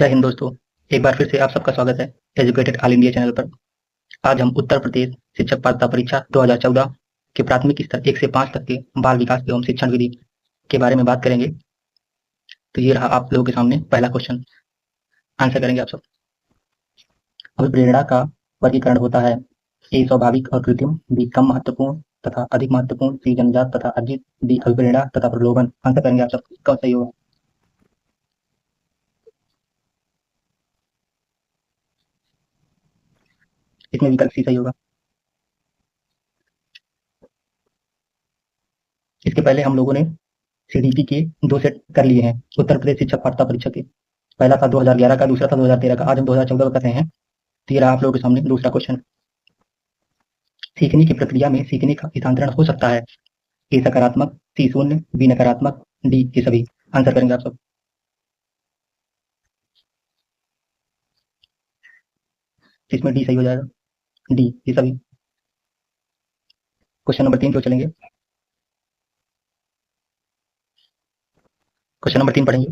जय हिंद दोस्तों। एक बार फिर से आप सबका स्वागत है एजुकेटेड ऑल इंडिया चैनल पर। आज हम उत्तर प्रदेश शिक्षक पात्रता परीक्षा 2014 के प्राथमिक स्तर 1 से 5 तक के बाल विकास एवं शिक्षण विधि के बारे में बात करेंगे। तो ये रहा आप लोगों के सामने पहला क्वेश्चन, आंसर करेंगे आप सब। अभिप्रेरणा का वर्गीकरण होता है: ए स्वाभाविक और कृत्रिम, बी कम महत्वपूर्ण तथा अधिक महत्वपूर्ण, सी जन्मजात तथा अर्जित, डी अभिप्रेरणा तथा प्रलोभन। आंसर करेंगे आप सब, कौन सही होगा? इसमें विकल्प सी सही होगा। इसके पहले हम लोगों ने सीडीपी के 2 सेट कर लिए हैं उत्तर प्रदेश शिक्षक पात्रता परीक्षा के। पहला था 2011 का, दूसरा था 2013 का। आज हम 2014 का कर रहे हैं। तो ये रहा आप लोगों के सामने दूसरा क्वेश्चन। सीखने की प्रक्रिया में सीखने का स्थानांतरण हो सकता है: ए सकारात्मक, सी शून्य, बी नकारात्मक, डी ये सभी। आंसर करेंगे आप सब। इसमें डी सही हो जाएगा, डी ये सभी। क्वेश्चन नंबर 3 को चलेंगे। क्वेश्चन नंबर 3 पढ़ेंगे।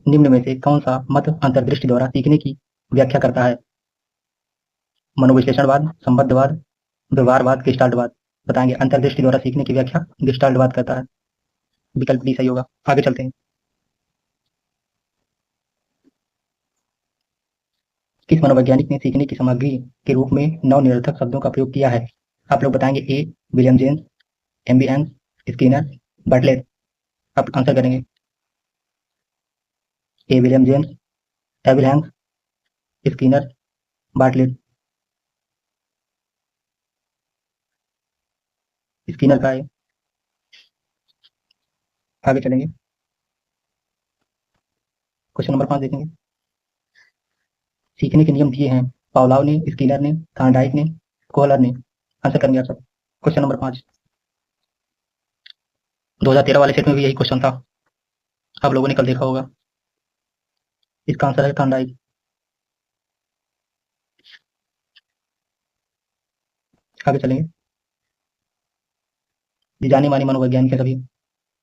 निम्न में से कौन सा मत अंतर्दृष्टि द्वारा सीखने की व्याख्या करता है? मनोविश्लेषणवाद, संबद्धवाद, व्यवहारवाद, गेस्टाल्टवाद। बताएंगे। अंतर्दृष्टि द्वारा सीखने की व्याख्या गेस्टाल्टवाद करता है। विकल्प डी सही होगा। आगे चलते हैं। किस मनोवैज्ञानिक ने सीखने की सामग्री के रूप में 9 निरर्थक शब्दों का प्रयोग किया है? आप लोग बताएंगे। ए विलियम जेम्स, एम्बियंस, स्किनर, बटलेट। आप आंसर करेंगे। ए विलियम जेम्स, एबिलहैंस, स्किनर, बार्टलेट। स्किनर का है। आगे चलेंगे। क्वेश्चन नंबर 5 देखेंगे। सीखने के नियम दिए हैं: पावलाव ने, स्किनर ने, थॉर्नडाइक ने, कोहलर ने। आंसर करेंगे आप सब। क्वेश्चन नंबर 5 2013 वाले सेट में भी यही क्वेश्चन था, आप लोगों ने कल देखा होगा। इसका आंसर है थॉर्नडाइक। आगे चलेंगे। ये जाने माने मनोवैज्ञानिक है सभी।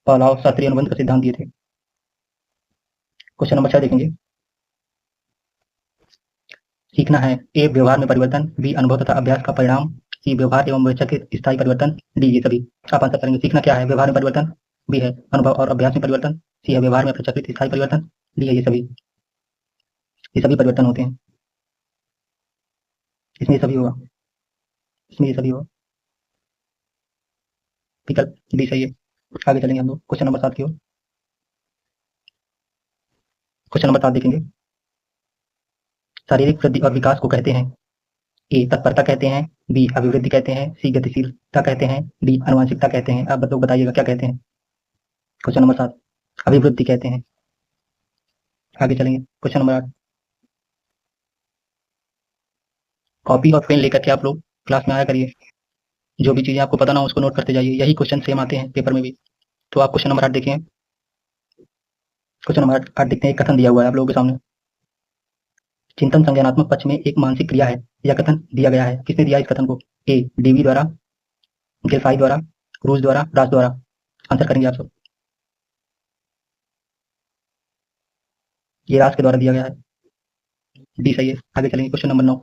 पावलाव शास्त्रीय अनुबंध का सिद्धांत दिए थे। क्वेश्चन नंबर 6 देखेंगे। सीखना है: ए व्यवहार में परिवर्तन, बी अनुभव तथा अभ्यास का परिणाम, सी व्यवहार एवं विवेचक के स्थायी परिवर्तन, डी ये सभी। आप आंसर करेंगे। सीखना क्या है? व्यवहार में परिवर्तन, बी है अनुभव और अभ्यास में परिवर्तन, सी है व्यवहार में प्रचलित स्थायी परिवर्तन, डी है ये सभी। ये सभी परिवर्तन होते हैं। इसमें ये सभी होगा। इसमें ये सभी होगा। विकल्प डी सही है। आगे चलेंगे हम लोग क्वेश्चन नंबर 7 की ओर। क्वेश्चन नंबर 7 देखेंगे। शारीरिक वृद्धि और विकास को कहते हैं: ए तत्परता कहते हैं, बी अभिवृद्धि कहते हैं, सी गतिशीलता कहते हैं, डी आनुवांशिकता कहते हैं। आप लोग बताइएगा क्या कहते हैं। क्वेश्चन नंबर 7 अभिवृद्धि कहते हैं। आगे चलेंगे। Question number 8। कॉपी और पेन लेकर के आप लोग क्लास में आया करिए। जो भी चीजें आपको पता ना हो उसको नोट करते जाइए। यही क्वेश्चन सेम आते हैं पेपर में भी। तो आप क्वेश्चन नंबर 8 देखें। क्वेश्चन नंबर 8 देखते हैं। एक कथन दिया हुआ है आप लोगों के सामने। चिंतन संज्ञानात्मक पक्ष में एक मानसिक क्रिया है। यह कथन दिया गया है। किसने दिया इस कथन को? ए डीवी द्वारा, गेल्फाई द्वारा, क्रूज द्वारा, रास द्वारा। आंसर करेंगे आप सब। ये रास के द्वारा दिया गया है। डी सही है। आगे चलेंगे। Question number 9।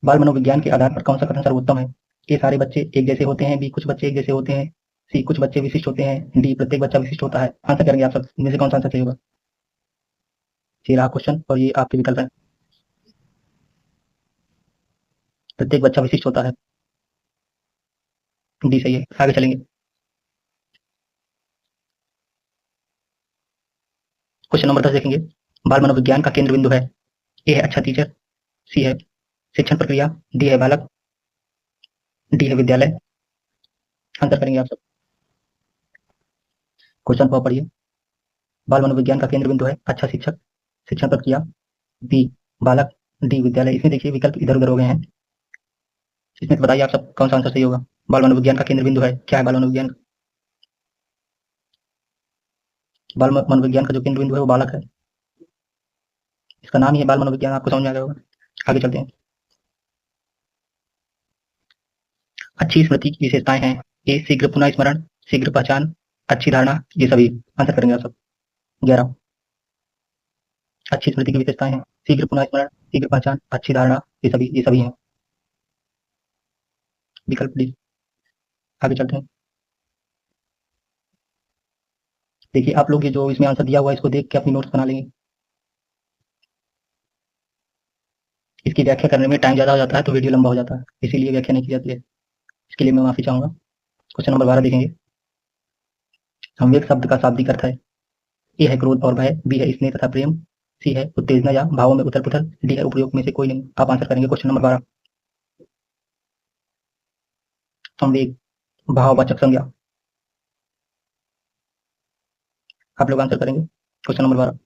बाल मनोविज्ञान के आधार पर कौन सा कथन सर्वोत्तम है? ए सारे बच्चे एक जैसे होते हैं, बी कुछ बच्चे एक जैसे होते हैं, सी कुछ बच्चे विशिष्ट होते हैं, डी प्रत्येक बच्चा विशिष्ट होता है। आंसर करेंगे आप सब। इनमें से कौन सा आंसर सही होगा? ये रहा क्वेश्चन और ये आपके विकल्प है। प्रत्येक बच्चा विशिष्ट होता है। डी सही है। आगे चलेंगे। क्वेश्चन नंबर 10 देखेंगे। बाल मनोविज्ञान का केंद्र बिंदु है: ए है अच्छा टीचर, सी है शिक्षण प्रक्रिया, डी है बालक, डी है विद्यालय। आंसर करेंगे आप सब। क्वेश्चन को पढ़िए। बाल मनोविज्ञान का केंद्र बिंदु है अच्छा शिक्षक, शिक्षण प्रक्रिया, बी बालक, डी विद्यालय। इसमें देखिए विकल्प इधर उधर हो गए हैं। इसमें तो बताइए आप सब कौन सा आंसर सही होगा। बाल मनोविज्ञान का केंद्र बिंदु है क्या है? बाल मनोविज्ञान, बाल मनोविज्ञान का जो केंद्र बिंदु है वो बालक है। इसका नाम ही है बाल मनोविज्ञान। आपको समझ में आ गया होगा। आगे चलते हैं। अच्छी स्मृति की विशेषताएं हैं: ए शीघ्र पुनः स्मरण, शीघ्र पहचान, अच्छी धारणा, ये सभी आंसर करेंगे आप सब। 11, अच्छी स्मृति की विशेषताएं हैं, शीघ्र पुनः स्मरण, शीघ्र पहचान, अच्छी धारणा, ये सभी हैं विकल्प डी। आगे चलते हैं। देखिए आप लोग ये जो इसमें आंसर दिया हुआ है इसको देख के अपनी नोट्स बना लेंगे। इसकी व्याख्या करने में टाइम ज़्यादा हो जाता है तो वीडियो लंबा हो जाता है, इसीलिए व्याख्या नहीं की जाती है। इसके लिए मैं माफी चाहूंगा। क्वेश्चन नंबर 12 देखेंगे। संवेग शब्द का शाब्दिक अर्थ है। ए है क्रोध और भय, बी है स्नेह तथा प्रेम, सी है उत्तेजना या भावों में उथल पुथल, डी है उपयोग में से कोई नहीं। आप आंसर करेंगे क्वेश्चन नंबर 12। संवेग, भाववाचक संज्ञा। आप लोग आंसर करेंगे क्वेश्चन नंबर 12।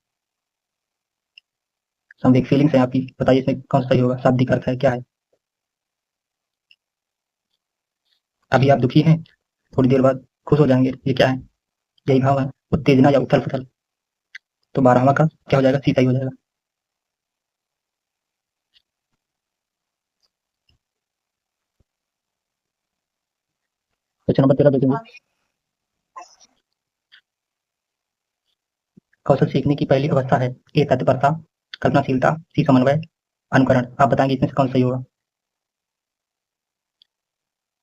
संवेग फीलिंग्स है आपकी, बताइए इसमें कौन सा सही होगा, शाब्दिक अर्थ है क्या है। अभी आप दुखी हैं, थोड़ी देर बाद खुश हो जाएंगे, ये क्या है, यही भाव है, उत्तेजना या उथल पुथल। तो 12वां का क्या हो जाएगा, सी सही हो जाएगा। क्वेश्चन नंबर 13 देखेंगे। कौशल सीखने की पहली अवस्था है। ए तत्परता, कल्पनाशीलता, सी समन्वय, अनुकरण। आप बताएंगे इसमें से कौन सा सही होगा।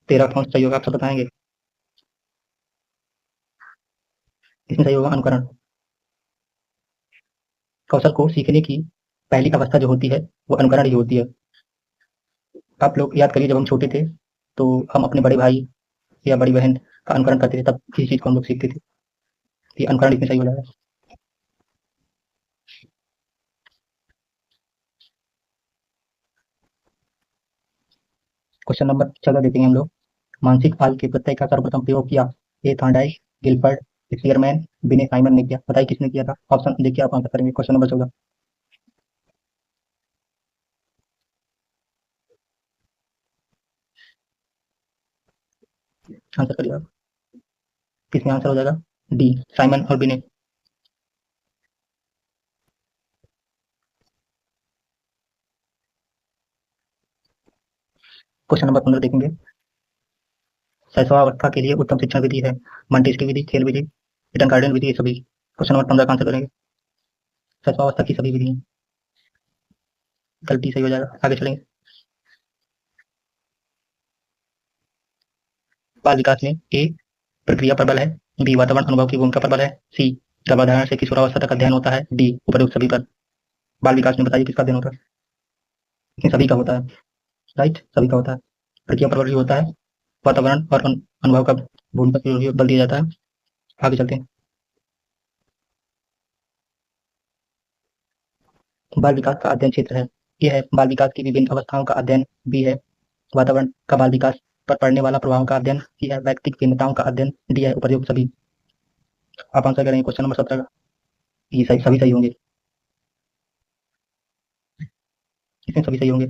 13 कौन सा सही होगा, आप सब बताएंगे। इसमें सही होगा अनुकरण। कौशल को सीखने की पहली अवस्था जो होती है वो अनुकरण ही होती है। आप लोग याद करिए, जब हम छोटे थे तो हम अपने बड़े भाई या बड़ी बहन का अनुकरण करते थे, तब किसी चीज को हम लोग सीखते थे। ये अनुकरण इसमें सही हो जाएगा। क्वेश्चन नंबर 14 देखेंगे हम लोग। मानसिक काल के प्रत्यय का सर्वप्रथम प्रयोग किया। ए थॉर्नडाइक, गिलफर्ड, स्पीयरमैन, बिने साइमन ने किया। बताइए किसने किया था। ऑप्शन देखिए, आप आंसर करेंगे क्वेश्चन नंबर 14। आंसर करिए आप। किसमें आंसर हो जाएगा, डी साइमन और बिने। क्वेश्चन नंबर 15 देखेंगे। शैशवावस्था के लिए उत्तम शिक्षण विधि है। मंटेसरी विधि, खेल विधि, रिटर्न गार्डन विधि, ये सभी। क्वेश्चन नंबर 15 का आंसर करेंगे। शैशवावस्था की सभी विधि, गलती सही हो जाएगा। आगे चलेंगे। बाल विकास में ए प्रक्रिया प्रबल है, बी वातावरण अनुभव की भूमिका प्रबल है, सी गर्भाधारण से किशोरावस्था तक अध्ययन होता है, डी उपरोक्त सभी पर। बाल विकास में बताइए किसका अध्ययन होता है। इसमें सभी का होता है, राइट, सभी का होता है। प्रक्रिया प्रबल भी होता है, वातावरण और अनुभव का भूमिका की बल दिया जाता है। आगे चलते हैं। बाल विकास का अध्ययन क्षेत्र है। ये है बाल विकास की विभिन्न अवस्थाओं का अध्ययन, बी है वातावरण का बाल विकास पर पड़ने वाला प्रभाव का अध्ययन, सी है व्यक्तिगत भिन्नताओं का अध्ययन, डी है उपयुक्त सभी। आप आंसर करेंगे क्वेश्चन नंबर 17 का। ये सही, सभी सही होंगे, इसमें सभी सही होंगे।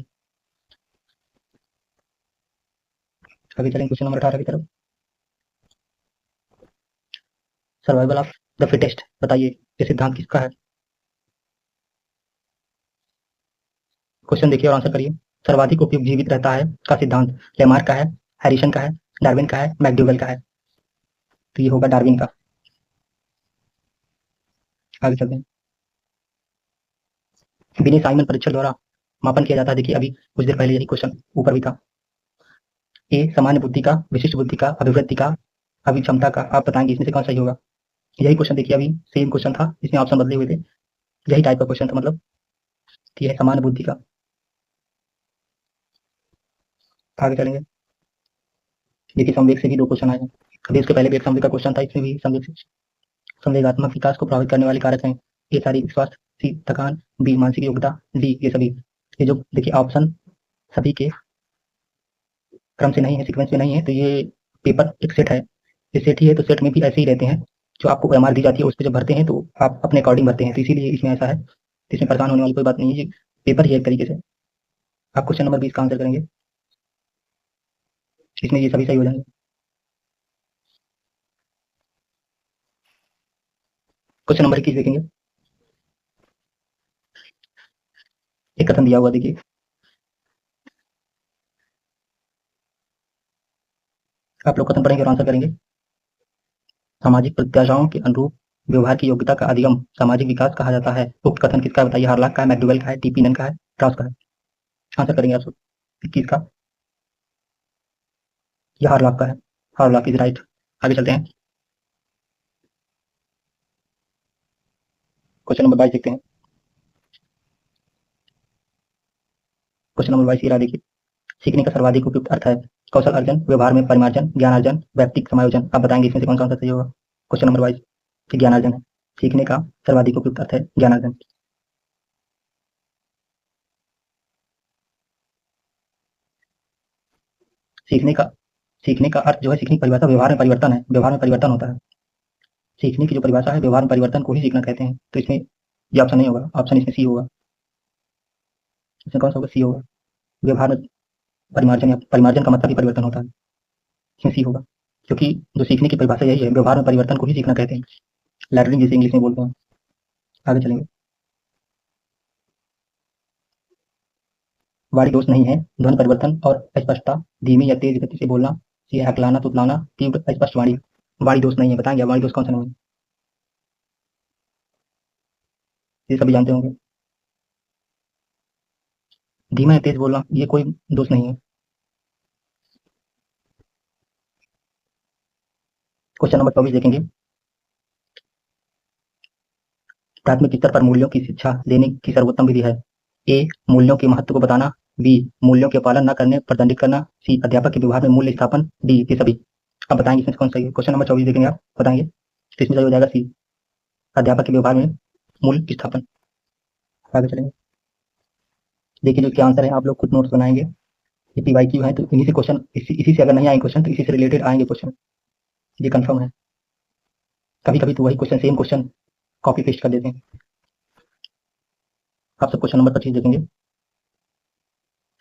आगे चलेंगे क्वेश्चन नंबर 18 की तरफ। सर्वाइवल ऑफ द फिटेस्ट, बताइए ये सिद्धांत किसका है। क्वेश्चन देखिए और आंसर करिए। सर्वाधिक उपयुक्त जीवित रहता है का सिद्धांत लेमार्क का है, हैरिसन का है, डार्विन का है, मैक्डोगल का है। तो ये होगा डार्विन का। आगे चलते हैं। बिने साइमन परीक्षण द्वारा मापन किया जाता है। देखिए अभी कुछ देर पहले यही क्वेश्चन ऊपर भी था। ए सामान्य बुद्धि का, विशिष्ट बुद्धि का, अभिवृद्धि का, अभिक्षमता का। आप बताएंगे इसमें से कौन सही होगा। यही क्वेश्चन देखिए अभी सेम क्वेश्चन था, इसमें ऑप्शन बदले हुए थे, यही टाइप का क्वेश्चन था मतलब। कि है सामान्य बुद्धि का। आगे चलेंगे। देखिए संवेग से भी दो क्वेश्चन आए हैं। अभी इसके पहले भी एक संवेग का क्वेश्चन था, इसमें भी संवेग से। संवेगात्मक विकास को प्रभावित करने वाले कारक हैं। ए शारीरिक स्वास्थ्य, सी थकान, बी मानसिक योग्यता, डी ये सभी। ये जो देखिए ऑप्शन सभी के क्रम से नहीं है, सीक्वेंस में नहीं है, तो ये पेपर एक सेट है, ये सेट ही है, तो सेट में भी ऐसे ही रहते हैं। जो आपको एमआर दी जाती है उस पर जब भरते हैं तो आप अपने अकॉर्डिंग भरते हैं, तो इसीलिए इसमें ऐसा है। तो इसमें परेशान होने वाली कोई बात नहीं है, ये पेपर ही है एक तरीके से। आप क्वेश्चन नंबर 20 का आंसर करेंगे, इसमें ये सभी सही हो जाएंगे। क्वेश्चन नंबर 21 देखेंगे। एक कथन दिया हुआ देखिए। आप लोग कथन पढ़ेंगे और आंसर करेंगे। सामाजिक प्रत्याशाओं के अनुरूप व्यवहार की योग्यता का अधिगम सामाजिक विकास कहा जाता है। उक्त कथन किसका है बताइए? हार्लॉक का है, मैकडूवेल का है, टीपी नन का है, ट्राउस का है? आंसर करेंगे आप सब। किसका? ये हार्लॉक का है। हार्लॉक इज राइट। आगे चलते हैं। क्वेश्चन नंबर 22 देखते हैं। क्वेश्चन नंबर 22 देखिए, सीखने का सर्वाधिक उपयुक्त अर्थ है कौशल अर्जन, व्यवहार में परिमार्जन, ज्ञान अर्जन, व्यक्तिक समायोजन। आप बताएंगे इसमें से कौन सा आंसर सही होगा? क्वेश्चन नंबर 22 कि ज्ञान अर्जन है। सीखने का सर्वाधिक उपयुक्त अर्थ है ज्ञान अर्जन। सीखने का अर्थ जो है, सीखने की परिभाषा व्यवहार में परिवर्तन है। व्यवहार में परिवर्तन होता है। सीखने की जो परिभाषा है व्यवहार में परिवर्तन को ही सीखना कहते हैं। तो इसमें ये ऑप्शन नहीं होगा, ऑप्शन इसमें सी होगा। इसमें कौन सा होगा? सी होगा। व्यवहार में परिमार्जन या परिमार्जन का मतलब ही परिवर्तन होता है। इसमें सी होगा, क्योंकि जो सीखने की परिभाषा यही है, व्यवहार में परिवर्तन को ही सीखना कहते हैं। लर्निंग जिसे इंग्लिश में बोलते हैं। आगे चलेंगे। वाणी दोष नहीं है। ध्वनि परिवर्तन और अस्पष्टता, धीमी या तेज गति से बोलना, ये हकलाना, तुतलाना, तीव्र अस्पष्ट वाणी, वाणी दोष नहीं है। बताएंगे वाणी दोष कौन सा नहीं है? ये सभी जानते होंगे। धीमा या तेज बोलना ये कोई दोष नहीं है। क्वेश्चन नंबर 24 देखेंगे। प्राथमिक स्तर पर मूल्यों की शिक्षा देने की सर्वोत्तम विधि है। ए, मूल्यों के महत्व को बताना। बी, मूल्यों के पालन न करने पर दंडित करना। सी, अध्यापक के व्यवहार में मूल्य स्थापन। डी, ये सभी। अब बताएंगे इसमें से कौन सही है? क्वेश्चन नंबर 24 देखेंगे आप, बताएंगे। तो इसमें सही हो जाएगा सी, अध्यापक के व्यवहार में मूल्य स्थापन। आगे चलेंगे। देखिए जो क्या आंसर है, आप लोग खुद नोट्स बनाएंगे। ये पीवाईक्यू है, तो इन्हीं से क्वेश्चन, इसी से अगर नहीं आएंगे क्वेश्चन तो इसी से रिलेटेड आएंगे क्वेश्चन, ये कंफर्म है। कभी कभी तो वही question, same question copy paste कर देते हैं। आप सब क्वेश्चन नंबर 25 देखेंगे।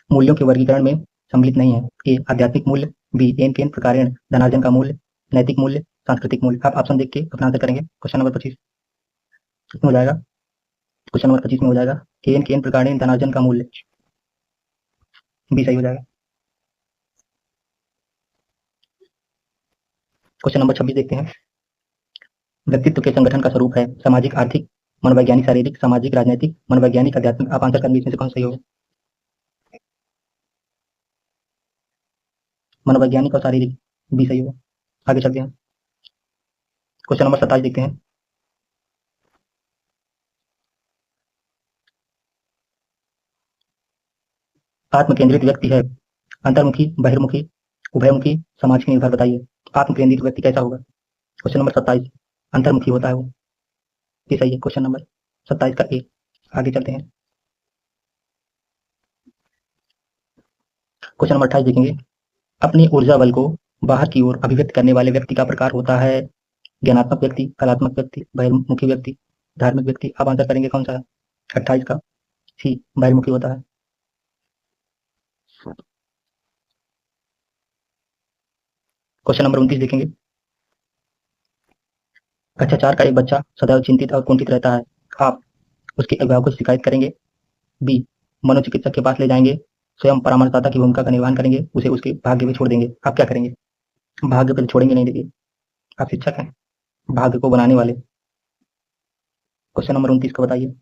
मूल्यों के वर्गीकरण में सम्मिलित नहीं है। ए, आध्यात्मिक मूल्य। बी, एन केन प्रकारेण धनार्जन का मूल्य, नैतिक मूल्य, सांस्कृतिक मूल्य। आप ऑप्शन देख के अपना आंसर करेंगे। क्वेश्चन नंबर 25 किसमें हो जाएगा? क्वेश्चन नंबर 25 में हो जाएगा एन केन प्रकारेण धनार्जन का मूल्य। बी सही हो जाएगा। क्वेश्चन नंबर 26 देखते हैं। व्यक्तित्व के संगठन का स्वरूप है सामाजिक, आर्थिक, मनोवैज्ञानिक, शारीरिक, सामाजिक, राजनीतिक, मनोवैज्ञानिक, आध्यात्मिक। आप आंसर करेंगे इसमें से कौन सही होगा? मनोवैज्ञानिक और शारीरिक, बी सही होगा। आगे चलते हैं। क्वेश्चन नंबर 27 देखते हैं। आत्मकेंद्रित व्यक्ति है अंतर्मुखी, बहिर्मुखी, उभयमुखी, समाज के निर्भर। बताइए आत्मकेंद्रित व्यक्ति कैसा होगा? क्वेश्चन नंबर 27 अंतर्मुखी होता है वो, ये सही है। क्वेश्चन नंबर 27 का ए। आगे चलते हैं। क्वेश्चन नंबर 28 देखेंगे। अपनी ऊर्जा बल को बाहर की ओर अभिव्यक्त करने वाले व्यक्ति का प्रकार होता है ज्ञानात्मक व्यक्ति, कलात्मक व्यक्ति, बहिर्मुखी व्यक्ति, धार्मिक व्यक्ति। आप आंसर करेंगे कौन सा है? 28 का सी, बहिर्मुखी होता है। क्वेश्चन नंबर 29 देखेंगे। कक्षा 4 का एक बच्चा सदैव चिंतित और कुंठित रहता है। आप उसके अभिभावकों से शिकायत करेंगे। बी, मनोचिकित्सक के पास ले जाएंगे। स्वयं परामर्शदाता की भूमिका का निर्वहन करेंगे। उसे उसके भाग्य पे छोड़ देंगे। आप क्या करेंगे? भाग्य पे तो छोड़ेंगे नहीं। देखिए आप शिक्षक हैं, भाग्य को बनाने वाले। क्वेश्चन नंबर 29 का बताइए।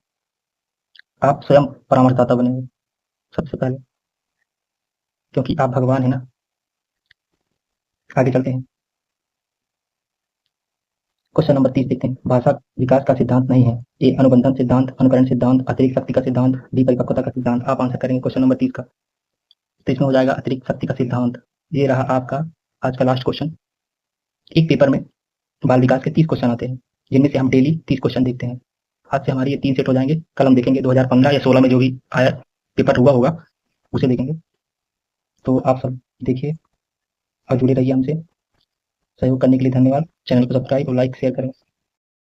आप स्वयं परामर्शदाता बनेंगे सबसे पहले, क्योंकि आप भगवान है ना। आगे चलते हैं। क्वेश्चन नंबर 30 देखते हैं। भाषा विकास का सिद्धांत नहीं है। ए, अनुबंधन सिद्धांत, अनुकरण सिद्धांत, अतिरिक्त शक्ति का सिद्धांत, डी, परिपक्वता का सिद्धांत। आप आंसर करेंगे क्वेश्चन नंबर 30 का। तो इसमें हो जाएगा अतिरिक्त शक्ति का सिद्धांत। ये रहा आपका आज का लास्ट क्वेश्चन। एक पेपर में बाल विकास के 30 क्वेश्चन आते हैं, जिनमें से हम डेली 30 क्वेश्चन देखते हैं। आज से हमारी ये 3 सेट हो जाएंगे। कल हम देखेंगे 2015 या 16 में जो भी आया पेपर हुआ होगा उसे देखेंगे। तो आप सब देखिए और जुड़े रहिए हमसे। सहयोग करने के लिए धन्यवाद। चैनल को सब्सक्राइब और लाइक शेयर करें।